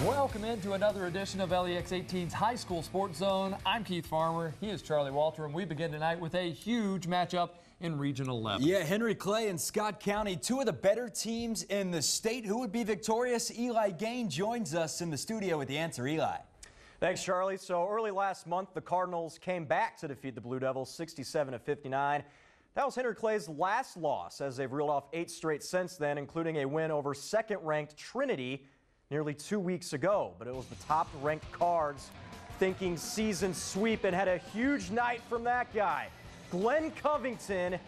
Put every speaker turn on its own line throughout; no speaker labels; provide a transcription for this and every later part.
Welcome into another edition of LEX18's High School Sports Zone. I'm Keith Farmer. He is Charlie Walter, and we begin tonight with a huge matchup in Region 11.
Yeah, Henry Clay and Scott County, two of the better teams in the state. Who would be victorious? Eli Gain joins us in the studio with the answer. Eli.
Thanks, Charlie. So early last month, the Cardinals came back to defeat the Blue Devils 67-59. That was Henry Clay's last loss, as they've reeled off 8 straight since then, including a win over second-ranked Trinity nearly 2 weeks ago. But it was the top-ranked Cards thinking season sweep, and had a huge night from that guy, Glenn Covington.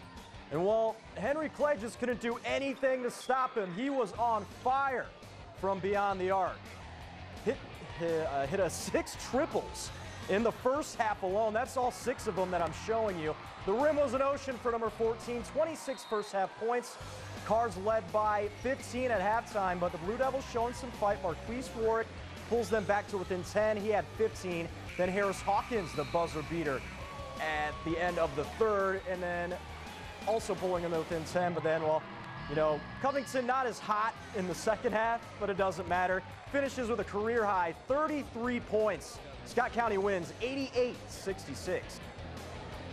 And while Henry Clay just couldn't do anything to stop him, he was on fire from beyond the arc. Hit a 6 triples in the first half alone. That's all 6 of them that I'm showing you. The rim was an ocean for number 14, 26 first half points. Cards led by 15 at halftime, but the Blue Devils showing some fight. Marquise Warwick pulls them back to within 10. He had 15. Then Harris Hawkins, the buzzer beater at the end of the third, and then also pulling them within 10. But then, well, you know, Covington not as hot in the second half, but it doesn't matter. Finishes with a career high 33 points. Scott County wins 88-66.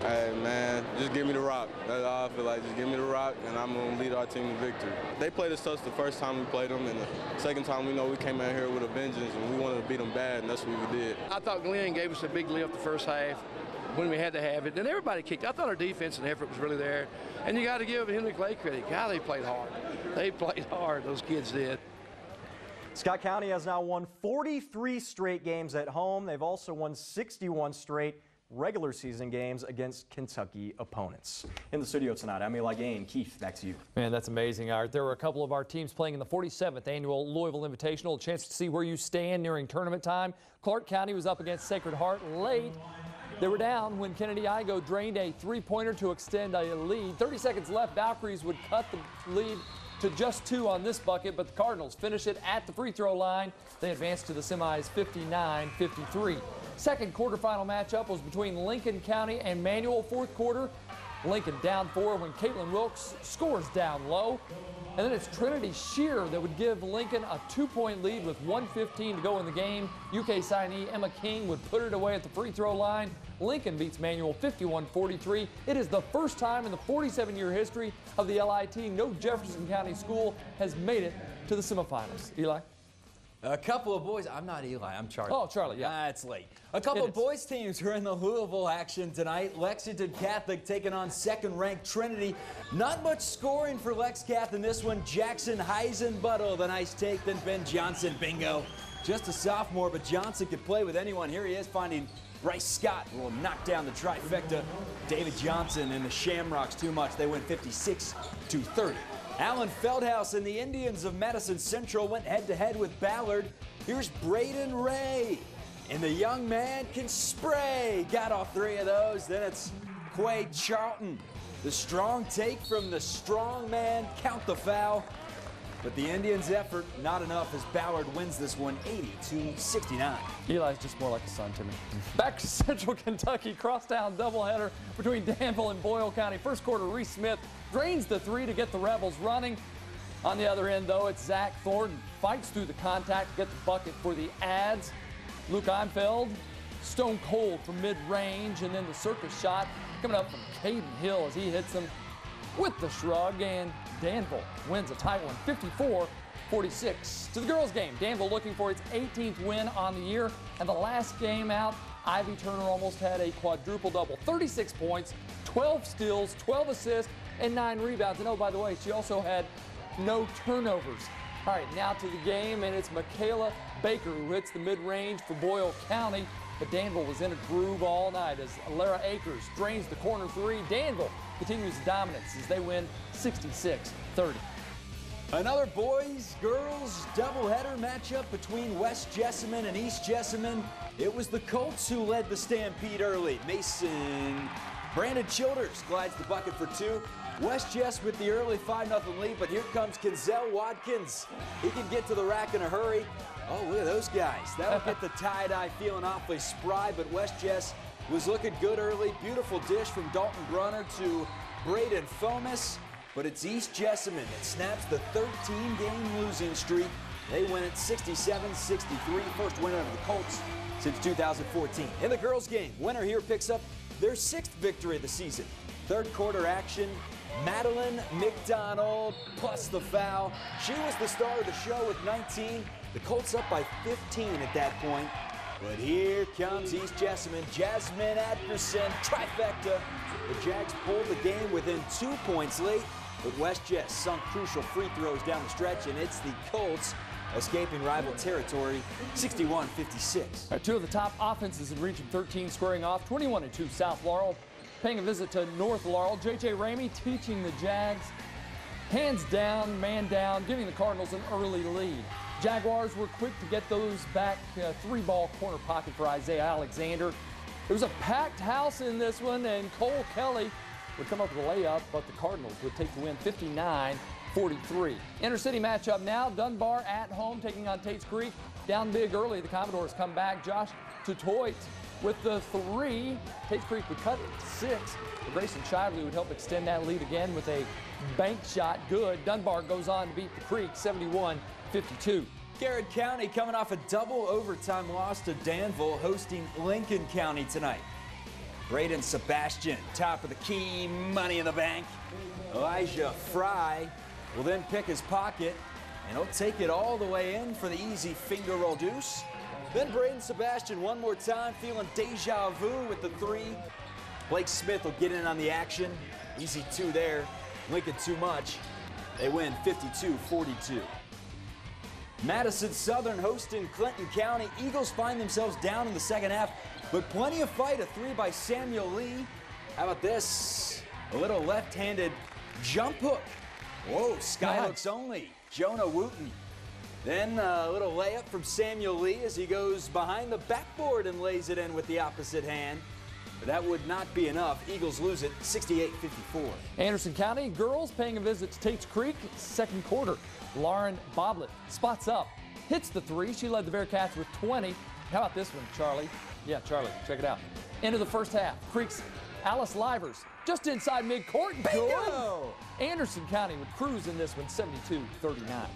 Hey, man, just give me the rock. That's all I feel like. Just give me the rock, and I'm going to lead our team to victory. They played us tough the first time we played them, and the second time we know we came out here with a vengeance, and we wanted to beat them bad, and that's what we did.
I thought Glenn gave us a big lift the first half when we had to have it. And everybody kicked. I thought our defense and effort was really there. And you got to give Henry Clay credit. God, they played hard. They played hard, those kids did.
Scott County has now won 43 straight games at home. They've also won 61 straight regular season games against Kentucky opponents. In the studio tonight, I'm Eli Gain. Keith, back to you.
Man, that's amazing, Art. There were a couple of our teams playing in the 47th annual Louisville Invitational. A chance to see where you stand nearing tournament time. Clark County was up against Sacred Heart late. They were down when Kennedy Igo drained a 3-pointer to extend a lead. 30 seconds left. Valkyries would cut the lead to just 2 on this bucket, but the Cardinals finish it at the free throw line. They advance to the semis 59-53. Second quarterfinal matchup was between Lincoln County and Manual. Fourth quarter, Lincoln down 4 when Caitlin Wilkes scores down low. And then it's Trinity Shear that would give Lincoln a 2-point lead with 1:15 to go in the game. UK signee Emma King would put it away at the free throw line. Lincoln beats Manual 51-43. It is the first time in the 47-year history of the LIT no Jefferson County school has made it to the semifinals. Eli?
A couple of boys. I'm not Eli. I'm Charlie.
Oh, Charlie, yeah.
That's late. A couple of boys teams were in the Louisville action tonight. Lexington Catholic taking on second-ranked Trinity. Not much scoring for Lex Cath in this one. Jackson Heisenbuttle, the nice take. Then Ben Johnson, bingo. Just a sophomore, but Johnson could play with anyone. Here he is finding Bryce Scott, who will knock down the trifecta. David Johnson and the Shamrocks too much. They win 56-30. Alan Feldhouse and the Indians of Madison Central went head-to-head with Ballard. Here's Braden Ray, and the young man can spray. Got all 3 of those. Then it's Quay Charlton. The strong take from the strong man. Count the foul. But the Indians' effort, not enough, as Ballard wins this one 80-69.
Eli's just more like a son to me. Back to Central Kentucky, crosstown doubleheader between Danville and Boyle County. First quarter, Reese Smith drains the 3 to get the Rebels running. On the other end, though, it's Zach Thornton. Fights through the contact to get the bucket for the Ads. Luke Einfeld, stone cold from mid-range, and then the circus shot coming up from Caden Hill as he hits them with the shrug, and Danville wins a tight one, 54-46. To the girls' game, Danville looking for its 18th win on the year, and the last game out, Ivy Turner almost had a quadruple-double, 36 points, 12 steals, 12 assists, and 9 rebounds. And oh, by the way, she also had no turnovers. All right, now to the game, and it's Michaela Baker who hits the mid-range for Boyle County, but Danville was in a groove all night as Lara Akers drains the corner 3. Danville continues dominance as they win 66-30.
Another boys-girls doubleheader matchup between West Jessamine and East Jessamine. It was the Colts who led the Stampede early. Brandon Childers glides the bucket for 2. West Jess with the early 5-0 lead, but here comes Kinzel Watkins. He can get to the rack in a hurry. Oh, look at those guys. That'll get the tie-dye feeling awfully spry, but West Jess was looking good early. Beautiful dish from Dalton Brunner to Braden Fomas. But it's East Jessamine that snaps the 13-game losing streak They win it 67-63, first winner of the Colts since 2014. In the girls' game, winner here picks up their 6th victory of the season. Third quarter action, Madeline McDonald plus the foul. She was the star of the show with 19. The Colts up by 15 at that point. But here comes East Jessamine. Jasmine Atkerson, trifecta. The Jags pulled the game within 2 points late, but West Jess sunk crucial free throws down the stretch, and it's the Colts escaping rival territory, 61-56.
Two of the top offenses in Region 13 squaring off, 21-2 South Laurel. Paying a visit to North Laurel, J.J. Ramey teaching the Jags. Hands down, man down, giving the Cardinals an early lead. Jaguars were quick to get those back, 3-ball corner pocket for Isaiah Alexander. It was a packed house in this one, and Cole Kelly would come up with a layup, but the Cardinals would take the win 59-43. Intercity matchup now, Dunbar at home taking on Tates Creek. Down big early, the Commodores come back. Josh Tutoit with the 3. Tates Creek would cut it to 6. But Grayson Shively would help extend that lead again with a bank shot. Good. Dunbar goes on to beat the Creek 71-52.
Garrett County coming off a double overtime loss to Danville, hosting Lincoln County tonight. Braden Sebastian, top of the key, money in the bank. Elijah Fry will then pick his pocket, and he'll take it all the way in for the easy finger roll deuce. Then Braden Sebastian one more time, feeling deja vu with the 3. Blake Smith will get in on the action. Easy 2 there. Lincoln too much. They win 52-42. Madison Southern hosting Clinton County. Eagles find themselves down in the second half, but plenty of fight. A 3 by Samuel Lee. How about this? A little left-handed jump hook. Whoa, skyhooks only. Jonah Wooten. Then a little layup from Samuel Lee as he goes behind the backboard and lays it in with the opposite hand. But that would not be enough. Eagles lose it 68-54.
Anderson County girls paying a visit to Tates Creek. Second quarter, Lauren Boblet spots up, hits the 3. She led the Bearcats with 20. How about this one, Charlie? Yeah, Charlie, check it out. Into the first half, Creek's Alice Livers just inside midcourt. Bingo! Anderson County would cruise in this one 72-39.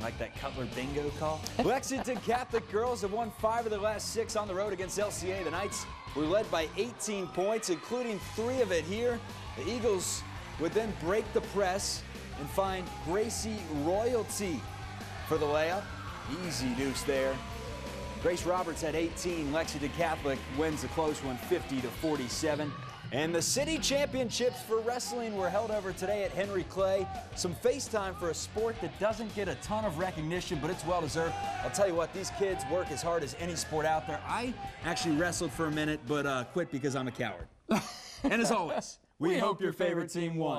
Like that Cutler bingo call? Lexington Catholic girls have won 5 of their last 6 on the road against LCA. The Knights were led by 18 points, including 3 of it here. The Eagles would then break the press and find Gracie Royalty for the layup. Easy deuce there. Grace Roberts had 18. Lexington Catholic wins the close one 50-47. And the city championships for wrestling were held over today at Henry Clay. Some FaceTime for a sport that doesn't get a ton of recognition, but it's well deserved. I'll tell you what, these kids work as hard as any sport out there. I actually wrestled for a minute, but quit because I'm a coward. And as always, we hope your favorite team won.